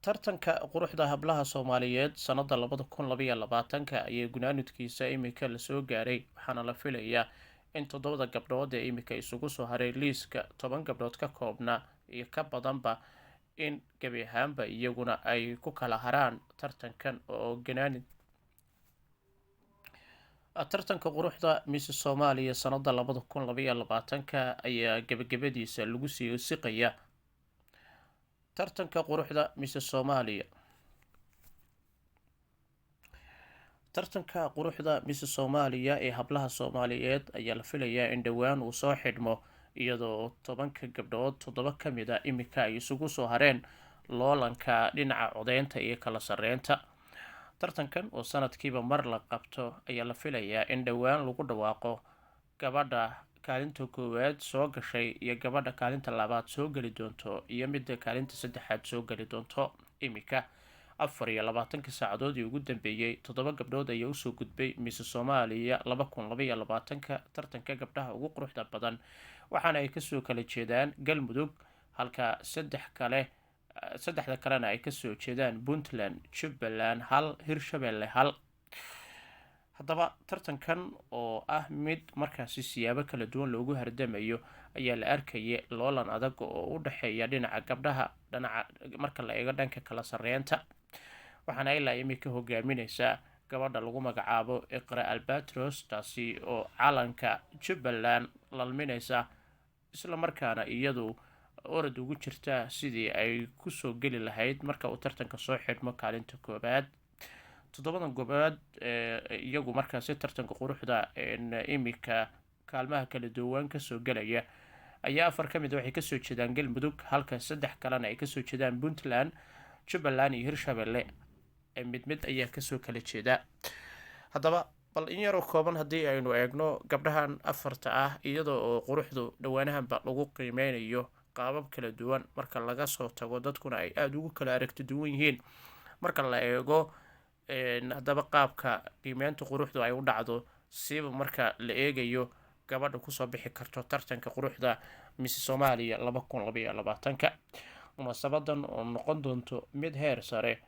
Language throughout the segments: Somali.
tartanka quruxda hablaha Soomaaliyeed sanada 2022 ayay gunaanadkiisa imika la soo gaaray waxaana la filayaa in toddobada gabdhood ee imika isugu soo haray liiska 10 gabdhood ka koobna iyo ka badanba in gebi ahaanba iyaguna ay ku kala haraan tartankan oo tartanka quruxda Miss Soomaaliya sanada 2022 ayaa gabagabadiisa lagu sii siqaya tartanka quruxda Miss Soomaaliya tartanka quruxda Miss Soomaaliya ee hablaha Soomaaliyeed ayaa la filayaa in dhowaan uu soo xidhmo iyadoo 10 gabdhood 7 ka mid ah imika ay isugu soo hareen loolanka dhinaca codeynta iyo kala sareynta tartankan oo sanadkiiba mar la qabto ayaa la filayaa in dhowaan lagu dhawaaqo gabadha kaalinta koowaad soo gashay iyo gabadha kaalinta labaad soo gali doonto iyo midda kaalinta saddexaad soo gali doonto imika 24 saacadood ugu dambeeyay 7 gabdhood ayaa usoo gudbay Miss Soomaaliya 2022 tartanka gabdhaha ugu quruxda badan waxaana ay kasoo kala jeedaan Galmudug halka saddexda kalena ay kasoo jeedaan Puntland, Jubbaland, Hirshabelle haddaba tartankan oo ah mid markaasi siyaabo kala duwan loogu hardamayo ayaa la arkayay loolan adag oo u dhexeeya dhinaca gabdhaha marka la eego dhanka kala sareynta waxaana ilaa imika hogaaminaysa gabadha lagu magacaabo Iqra Albatros taasi oo calanka Jubbaland lalminaysa isla markaana iyadu orad ugu jirta sidii ay kusoo geli lahayd marka uu tartanka soo xidhmo kaalinta koobaad toddobadan gobood iyagu markaasi tartanka quruxda imika kaalmaha kala duwan kasoo galaya ayaa 4 ka mid waxay kasoo jeedaan Galmudug halka 3 kalena ay kasoo jeedaan Puntland, Jubbaland iyo Hirshabelle mid ayaa kasoo kala jeeda haddaba bal in yaroo kooban haddii aynu eegno gabdhahan afarta ah iyadoo oo quruxdu dhowaanahanba lagu qiimeynayo qaabab kala duwan marka laga soo tago dadkuna ay aada ugu kala aragti duwan yihiin marka la eego haddaba qaabka qiimeynta quruxdu ay u dhacdo siba marka la eegayo gabadha kusoo bixi karto tartanka quruxda Miss Soomaaliya 2022 munaasabadan oo noqon doonto mid heer sare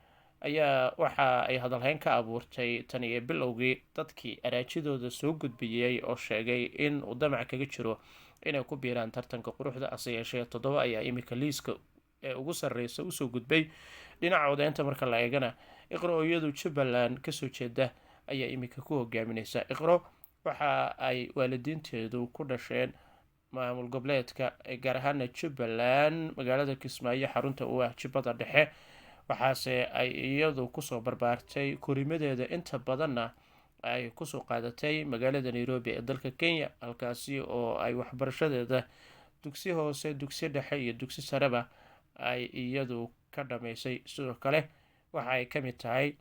ayaa waxa ay hadalhayn ka abuurtay tan iyo bilowgii dadkii araajidooda soo gudbiyay oo sheegay in uu damac kaga jiro inay ku biiraan tartanka quruxda ase yeeshee 7 ayaa imika liiska ee ugu sarreysa usoo gudbay dhinaca codeynta marka la eegana Iqro oo iyadu Jubbaland kasoo jeeda ayaa imika ku hogaaminaysa Iqro waxa ay waalidiinteedu ku dhasheen maamul goboleedka gaar ahaan Jubbaland magaalada Kismaayo xarunta u ah Jubbada Dhexe waxaase ay iyadu kusoo barbaartay korimadeeda inta badanna ay kusoo qaadatay magaalada Nairobi ee dalka Kenya halkaasi oo ay waxbarashadeeda dugsi hoose dugsi dhexe iyo dugsi sareba ay iyadu ka dhameysay sidoo kale waxa ay ka mid tahay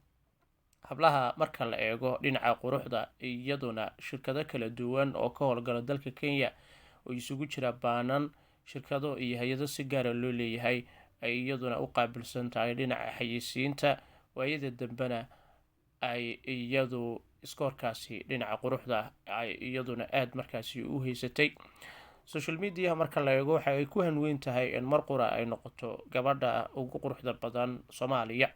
hablaha marka la eego dhinaca quruxda iyaduna shirkado kala duwan oo ka howlgala dalka Kenya oo isugu jira baanan shirkado iyo hay'ado si gaar ah loo leeyahay ay iyaduna u qaabilsan tahay dhinaca xayeysiinta waayada dambena ay iyadu iskoorkaasi dhinaca quruxda ay iyaduna aad markaasi u haysatay social media marka la eego waxa ay ku hanweyn tahay in mar qura ay noqoto gabadha ugu quruxda badan Soomaaliya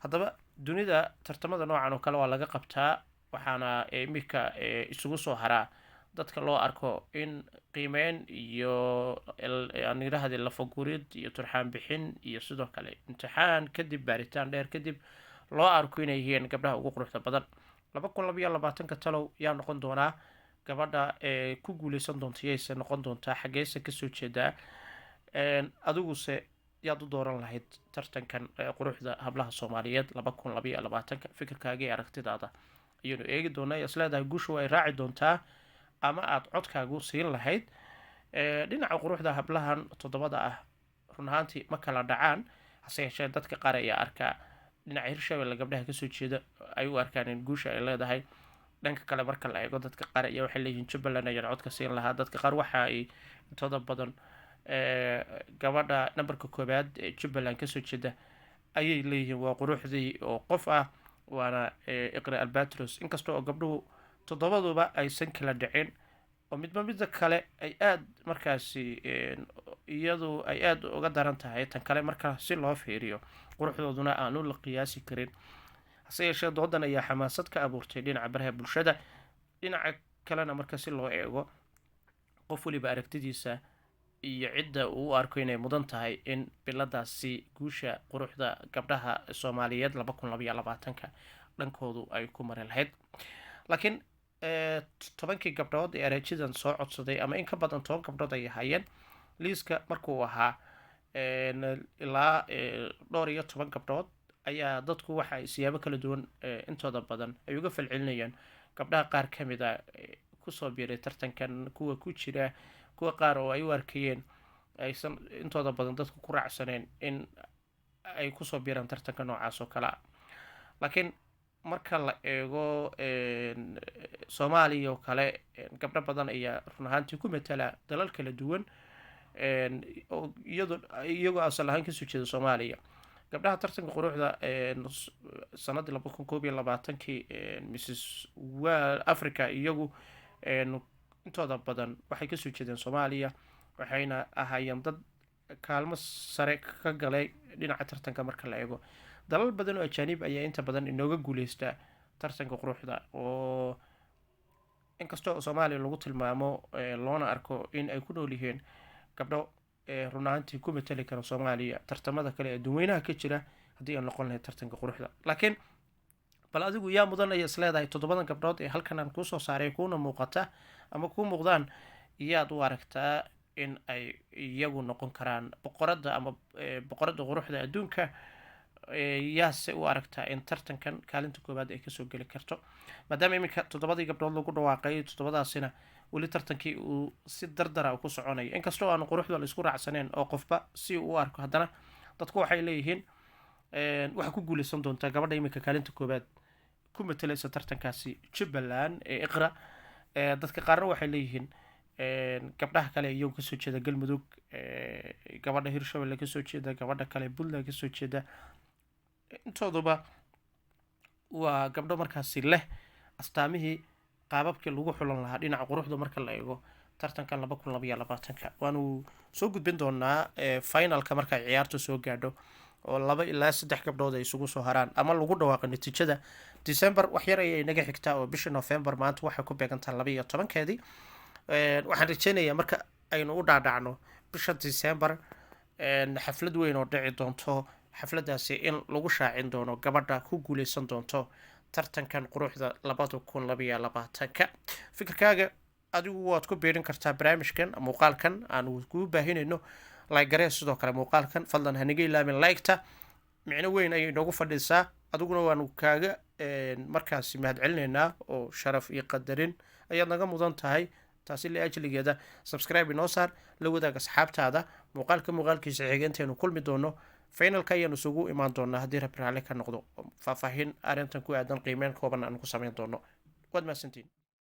haddaba dunida tartamada noocan oo kale waa laga qabtaa waxaana imika isugu soo haraa dadka loo arko in qiimeyn iyo aan yiraahdo lafagurid iyo turxaan bixin iyo sidoo kale imtixaan kadib baaritaan dheer kadib loo arko inay yihiin gabdhaha ugu quruxda badan 2022 talow yaa noqon doonaa gabadha ku guuleysan doonta yeyse noqon doontaa xageesa kasoo jeedaa adiguse yaad u dooran lahayd tartankan quruxda hablaha Soomaaliyeed 2022 fikirkaaga iyo aragtidaada ayaynu eegi doonaa isleedahay guushu ay raaci doontaa ama aad codkaagu siin lahayd dhinaca quruxda hablahan 7 ah run ahaantii ma kala dhacaan hase yeeshee dadka qaar ayaa arkaa dhinaca Hirshabelle gabdhaha kasoo jeeda ay u arkaan in guusha ay leedahay dhanka kale marka la eego dadka qaar ayaa waxay leeyihiin Jubbaland ayaa codka siin lahaa dadka qaar waxa ay intooda badan gabadha numberka koobaad ee Jubbaland kasoo jeeda ayay leeyihiin waa quruxdii oo qof ah waana Iqra Albatros inkastoo oo gabdhuhu 7duba aysan kala dhicin oo midba kale ay aad markaasi iyadu ay aad uga daran tahay tan kale marka si loo fiiriyo quruxdooduna aanu la qiyaasi karin. hase yeeshee doodan ayaa xamaasad ka abuurtay dhinaca baraha bulshada. dhinaca kalena marka si loo eego qof waliba aragtidiisa iyo cidda uu u arko inay mudan tahay in biladaasi guusha quruxda gabdhaha soomaaliyeed dhankoodu ay ku mari lahayd. laakiin 10 gabdhood ee arajidan soo codsaday ama in ka badan 10 gabdhood ay hayeen liiska markuu ahaa ilaa dhowr iyo 10 gabdhood ayaa dadku waxa ay siyaabo kala duwan intooda badan ay uga falcelinayaan gabdhaha qaar ka mid a kusoo biiray tartankan, kuwa ku jira, kuwa qaar oo ay u arkayeen aysan intooda badan dadku ku raacsaneen in ay kusoo biiraan tartanka noocaas oo kale ah. laakiin marka la eego soomaaliya oo kale gabdho badan ayaa run ahaantii ku matala dalal kala duwan iyagoo asal ahaan kasoo jeeda soomaaliya. gabdhaha tartanka quruxda sanadii 2021 mrs africa iyagu intooda badan waxay kasoo jeedeen soomaaliya, waxayna ahaayeen dad kaalmo sare ka galay dhinaca tartanka. marka la eego dalal badan oo ajaanib ayaa inta badan inooga guuleysta tartanka quruxda, oo inkastoo soomaaliya lagu tilmaamo loona arko in ay ku nool yihiin gabdho run ahaantii ku matali kara soomaaliya tartamada kale ee dadweynaha ka jira haddii aan noqon lahayd tartanka quruxda. laakiin bal adigu yaa mudan ay isleedahay 7 gabdhood ee halkan aan kuu soo saaray kuuna muuqata ama kuu muuqdaan, iyaad u aragtaa in ay iyagu noqon karaan boqorada ama boqorada quruxda adduunka? yaase u aragtaa in tartankan kaalinta koowaad ay kasoo geli karto, maadaama iminka 7 gabdhood lagu dhawaaqay 7daasina weli tartankii uu si dardara ku soconayo, inkastoo aan quruxda la isku raacsaneen oo qofba si uu u arko, haddana dadku waxay leeyihiin waxaa ku guuleysan doontaa gabadha iminka kaalinta koowaad ku matalaysa tartankaasi Jubbaland ee iqra. dadka qaarna waxay leeyihiin gabdhaha kale iyagu kasoo jeeda galmudug, gabadha hirshabelle kasoo jeeda, gabadha kale puntland kasoo jeeda, intooduba waa gabdho markaasi leh astaamihii qaababkii lagu xulan lahaa dhinaca quruxda marka la eego tartankan 2022. waanu soo gudbin doonaa finalka marka ay ciyaartu soo gaadho oo 2 ilaa 3 gabdhood ay isugu soo haraan ama lagu dhawaaqo natiijada December. wax yar ayay naga xigtaa oo bisha November maanta waxay ku beegantaa 12keedii. waxaan rajeynayaa marka aynu u dhaadhacno bisha December xaflad weyn oo dhici doonto. xafladaasi in lagu shaacin doono gabadha ku guuleysan doonto tartankan quruxda 2022. fikirkaaga adigu waad ku beerin kartaa barnaamijkan muuqaalkan aanu kuu baahinayno. like garee sidoo kale muuqaalkan fadlan haniga ilaamin like-ta, micno weyn ayay noogu fadhiisaa. adiguna waanu kaaga markaasi mahadcelinaynaa oo sharaf iyo qadarin ayaad naga mudan tahay. taasi la ajligeeda subscribe inoo saar, la wadaag asxaabtaada. muuqaalkiisa xigeenteenu kulmi doono finalka ayaanu isugu imaan doonaa haddii rabbi raalli ka noqdo. faahfaahin arrintan ku aadan qiimeyn kooban aan ku samayn doono. waad mahadsantiin.